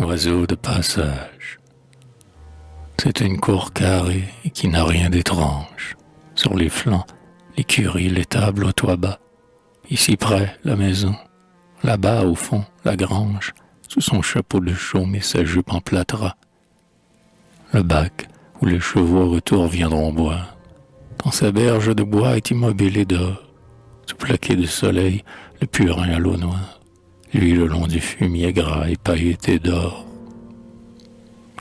Oiseau de passage. C'est une cour carrée qui n'a rien d'étrange. Sur les flancs, l'écurie, l'étable au toit bas. Ici près, la maison. Là-bas, au fond, la grange, sous son chapeau de chaume et sa jupe en plâtras. Le bac où les chevaux au retour viendront boire. Quand sa berge de bois est immobile et d'or, sous plaqué de soleil, le purin à l'eau noire, lui le long du fumier gras et pailleté d'or.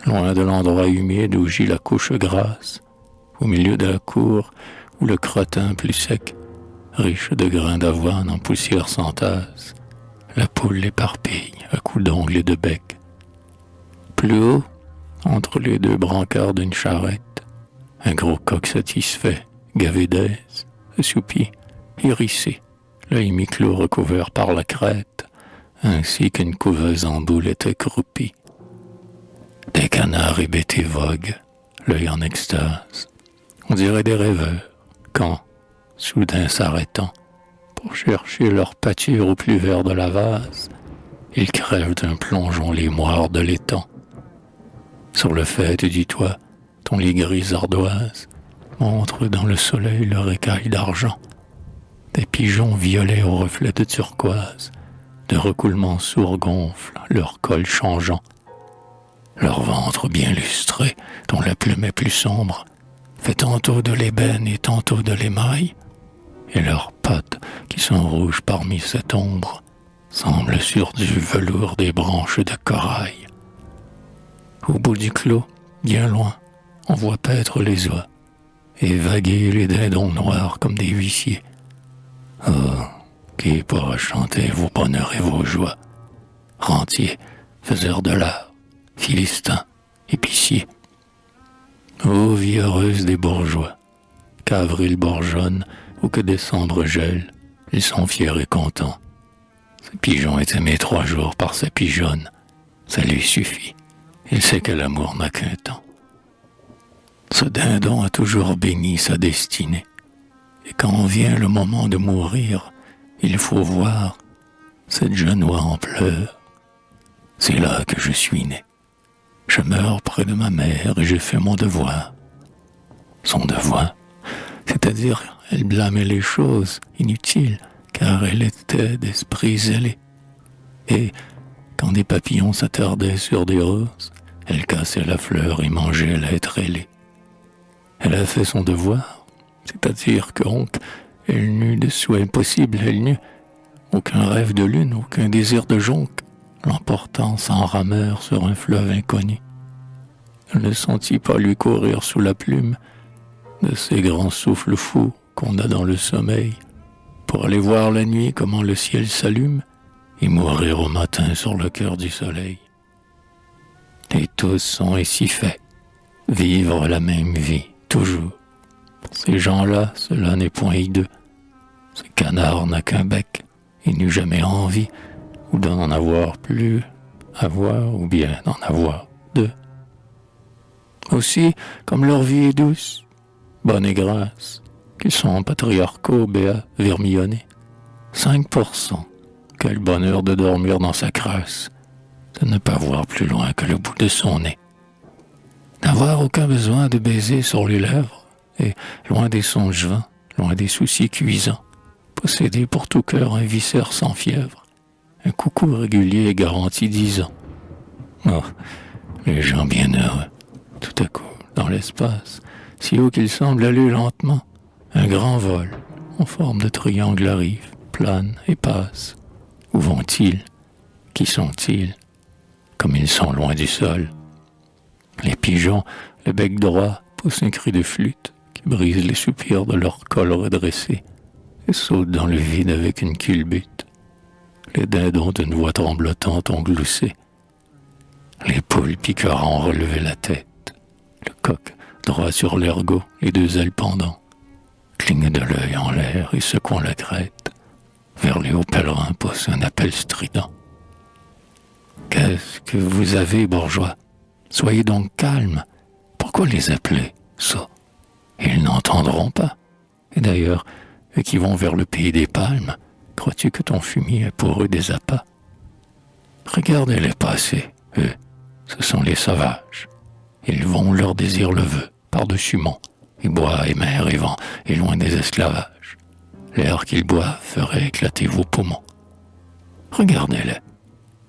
Loin de l'endroit humide où gît la couche grasse, au milieu de la cour où le crottin plus sec, riche de grains d'avoine en poussière s'entasse, la poule l'éparpille à coups d'ongles et de bec. Plus haut, entre les deux brancards d'une charrette, un gros coq satisfait, gavé d'aise, assoupi, hérissé, l'œil mi-clos recouvert par la crête, ainsi qu'une couveuse en boule était croupie. Des canards hébétés voguent, l'œil en extase. On dirait des rêveurs, quand, soudain s'arrêtant, pour chercher leur pâture au plus vert de la vase, ils crèvent d'un plongeon les moires de l'étang. Sur le faîte du toit, ton lit gris ardoise montre dans le soleil leur écaille d'argent. Des pigeons violets au reflet de turquoise, de recoulements sourds gonflent leur col changeant. Leur ventre bien lustré, dont la plume est plus sombre, fait tantôt de l'ébène et tantôt de l'émail, et leurs pattes, qui sont rouges parmi cette ombre, semblent sur du velours des branches de corail. Au bout du clos, bien loin, on voit paître les oies, et vaguer les dindons noirs comme des huissiers. Oh, qui pourra chanter vos bonheurs et vos joies, rentiers, faiseurs de l'art, philistins, épiciers. Ô vie heureuse des bourgeois, qu'avril bourgeonne ou que décembre gèle, ils sont fiers et contents. Ce pigeon est aimé 3 jours par sa pigeonne, ça lui suffit, il sait que l'amour n'a qu'un temps. Ce dindon a toujours béni sa destinée, et quand vient le moment de mourir, il faut voir cette jeune oie en pleurs. C'est là que je suis né. Je meurs près de ma mère et j'ai fait mon devoir. Son devoir, c'est-à-dire elle blâmait les choses inutiles, car elle était d'esprit zélé. Et quand des papillons s'attardaient sur des roses, elle cassait la fleur et mangeait l'être ailé. Elle a fait son devoir, c'est-à-dire que elle n'eut de souhait impossible, elle n'eut aucun rêve de lune, aucun désir de jonque, l'emportant sans rameur sur un fleuve inconnu. Elle ne sentit pas lui courir sous la plume de ces grands souffles fous qu'on a dans le sommeil, pour aller voir la nuit comment le ciel s'allume et mourir au matin sur le cœur du soleil. Et tous sont ainsi faits, vivre la même vie, toujours. Pour ces gens-là, cela n'est point hideux. Ce canard n'a qu'un bec, et n'eut jamais envie, ou d'en avoir plus, avoir, ou bien d'en avoir 2. Aussi, comme leur vie est douce, bonne et grasse, qu'ils sont patriarcaux, béats, vermillonnés, 5%, quel bonheur de dormir dans sa crasse, de ne pas voir plus loin que le bout de son nez, n'avoir aucun besoin de baiser sur les lèvres, et loin des songes vains, loin des soucis cuisants, posséder pour tout cœur un viscère sans fièvre, un coucou régulier garanti 10 ans. Oh, les gens bien heureux, tout à coup, dans l'espace, si haut qu'il semble aller lentement, un grand vol, en forme de triangle arrive, plane et passe. Où vont-ils? Qui sont-ils? Comme ils sont loin du sol. Les pigeons, le bec droit, poussent un cri de flûte qui brise les soupirs de leur col redressé et sautent dans le vide avec une culbute. Les dindons d'une voix tremblotante ont gloussé. Les poules piqueurs ont relevé la tête. Le coq, droit sur l'ergot, les 2 ailes pendant, cligne de l'œil en l'air et secouant la crête. Vers les hauts pèlerins pousse un appel strident. Qu'est-ce que vous avez, bourgeois? Soyez donc calmes. Pourquoi les appeler, ça? Ils n'entendront pas. Et d'ailleurs, eux qui vont vers le pays des palmes, crois-tu que ton fumier est pour eux des appâts? Regardez-les passer, eux, ce sont les sauvages. Ils vont où leur désir le veut, par-dessus monts, et bois et mer et vent, et loin des esclavages. L'air qu'ils boivent ferait éclater vos poumons. Regardez-les.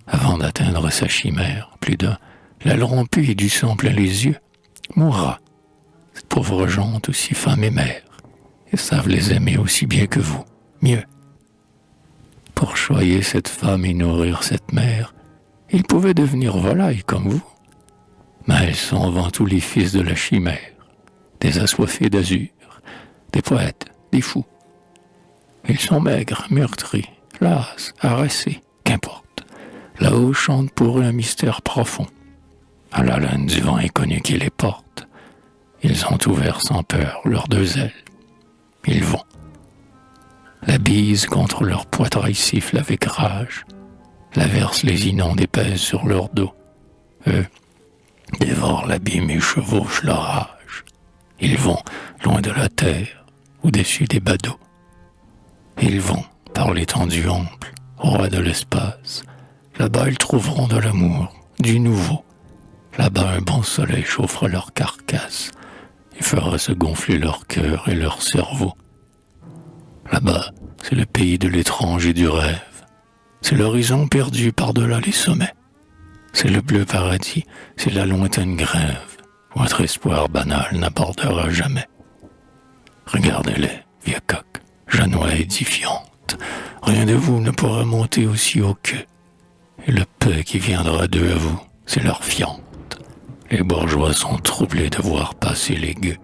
Avant d'atteindre sa chimère, plus d'un, l'aile rompue et du sang plein les yeux, mourra. Cette pauvre gente aussi femme et mère, et savent les aimer aussi bien que vous, mieux. Pour choyer cette femme et nourrir cette mère, ils pouvaient devenir volailles comme vous. Mais elles sont avant tout les fils de la chimère, des assoiffés d'azur, des poètes, des fous. Ils sont maigres, meurtris, las, harassés, qu'importe. Là-haut chante pour eux un mystère profond. À la laine du vent inconnu qui les porte, ils ont ouvert sans peur leurs deux ailes. Ils vont. La bise contre leur poitrail siffle avec rage. L'averse les inonde et pèse sur leur dos. Eux dévorent l'abîme et chevauchent leur rage. Ils vont loin de la terre, au-dessus des badauds. Ils vont par l'étendue ample, roi de l'espace. Là-bas ils trouveront de l'amour, du nouveau. Là-bas un bon soleil chauffera leur carcasse et fera se gonfler leur cœur et leur cerveau. Là-bas, c'est le pays de l'étrange et du rêve. C'est l'horizon perdu par-delà les sommets. C'est le bleu paradis, c'est la lointaine grève, où votre espoir banal n'abordera jamais. Regardez-les, vieux coq, genois édifiante. Rien de vous ne pourra monter aussi haut qu'eux. Et le peu qui viendra d'eux à vous, c'est leur fiente. Les bourgeois sont troublés de voir passer les gueux.